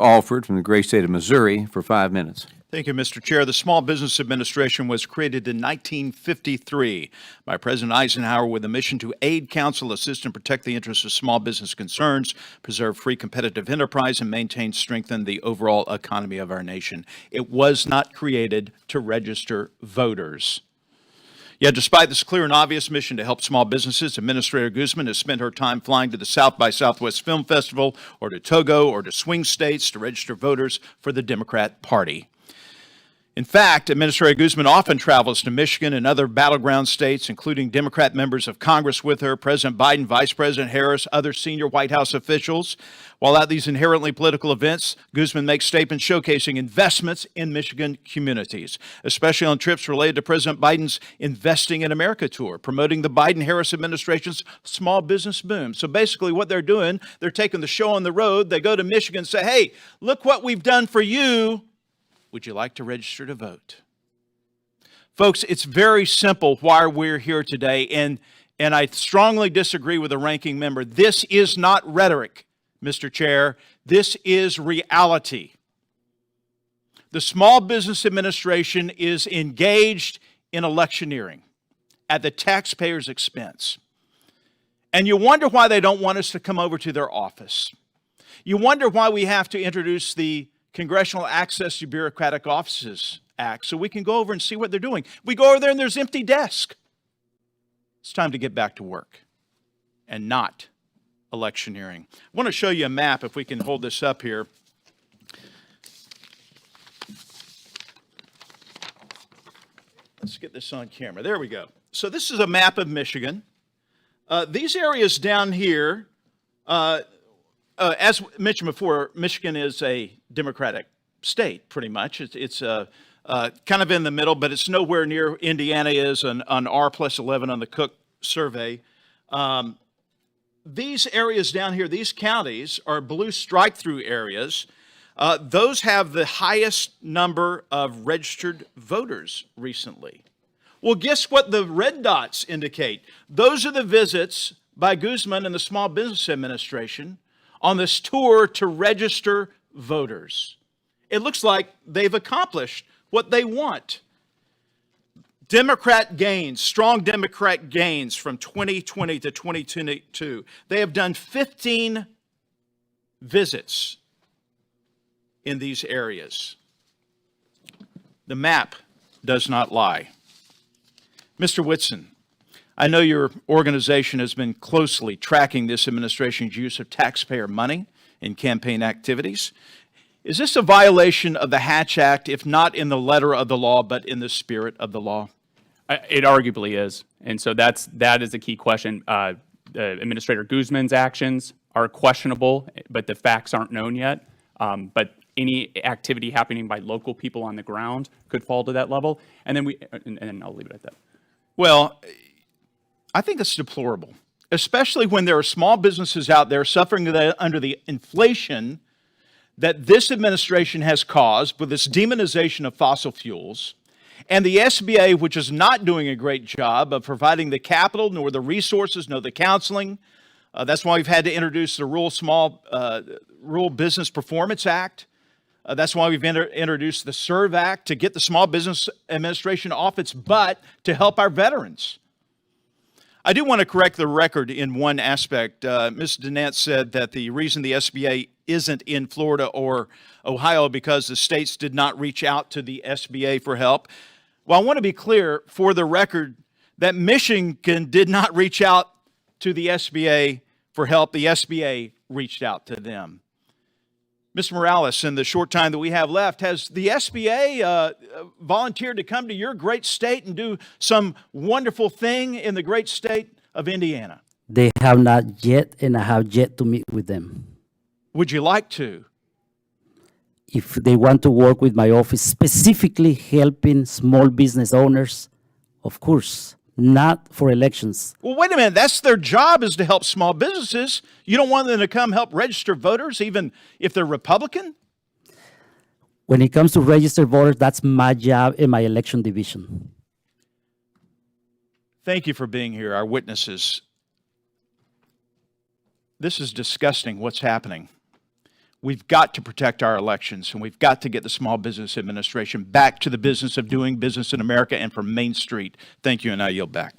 Alford from the great state of Missouri for 5 minutes. Thank you, Mr. Chair. The Small Business Administration was created in 1953 by President Eisenhower with a mission to aid, counsel, assist, and protect the interests of small business concerns, preserve free competitive enterprise, and maintain, strengthen the overall economy of our nation. It was not created to register voters. Yet, despite this clear and obvious mission to help small businesses, Administrator Guzman has spent her time flying to the South by Southwest Film Festival or to Togo or to swing states to register voters for the Democrat Party. In fact, Administrator Guzman often travels to Michigan and other battleground states, including Democrat members of Congress with her, President Biden, Vice President Harris, other senior White House officials. While at these inherently political events, Guzman makes statements showcasing investments in Michigan communities, especially on trips related to President Biden's Investing in America tour, promoting the Biden-Harris administration's small business boom. So basically what they're doing, they're taking the show on the road. They go to Michigan and say, hey, look what we've done for you. Would you like to register to vote? Folks, it's very simple why we're here today, and I strongly disagree with the ranking member. This is not rhetoric, Mr. Chair. This is reality. The Small Business Administration is engaged in electioneering at the taxpayer's expense. And you wonder why they don't want us to come over to their office. You wonder why we have to introduce the Congressional Access to Bureaucratic Offices Act so we can go over and see what they're doing. We go over there and there's empty desks. It's time to get back to work and not electioneering. I want to show you a map, if we can hold this up here. Let's get this on camera. There we go. So this is a map of Michigan. These areas down here, as mentioned before, Michigan is a Democratic state, pretty much. It's kind of in the middle, but it's nowhere near Indiana is on R+11 on the Cook survey. These areas down here, these counties, are blue strike-through areas. Those have the highest number of registered voters recently. Well, guess what the red dots indicate? Those are the visits by Guzman and the Small Business Administration on this tour to register voters. It looks like they've accomplished what they want. Democrat gains, strong Democrat gains from 2020 to 2022. They have done 15 visits in these areas. The map does not lie. Mr. Whitson, I know your organization has been closely tracking this administration's use of taxpayer money in campaign activities. Is this a violation of the Hatch Act, if not in the letter of the law, but in the spirit of the law? It arguably is. And so that is a key question. Administrator Guzman's actions are questionable, but the facts aren't known yet. But any activity happening by local people on the ground could fall to that level. And then I'll leave it at that. Well, I think it's deplorable, especially when there are small businesses out there suffering under the inflation that this administration has caused with this demonization of fossil fuels, and the SBA, which is not doing a great job of providing the capital, nor the resources, nor the counseling. That's why we've had to introduce the Rural Business Performance Act. That's why we've introduced the SERVE Act to get the Small Business Administration off its butt to help our veterans. I do want to correct the record in one aspect. Ms. Danette said that the reason the SBA isn't in Florida or Ohio because the states did not reach out to the SBA for help. Well, I want to be clear for the record that Michigan did not reach out to the SBA for help. The SBA reached out to them. Mr. Morales, in the short time that we have left, has the SBA volunteered to come to your great state and do some wonderful thing in the great state of Indiana? They have not yet, and I have yet to meet with them. Would you like to? If they want to work with my office, specifically helping small business owners, of course, not for elections. Well, wait a minute. That's their job, is to help small businesses. You don't want them to come help register voters, even if they're Republican? When it comes to registered voters, that's my job in my election division. Thank you for being here, our witnesses. This is disgusting, what's happening. we've got to protect our elections, and we've got to get the Small Business Administration back to the business of doing business in America and from Main Street. Thank you, and I yield back.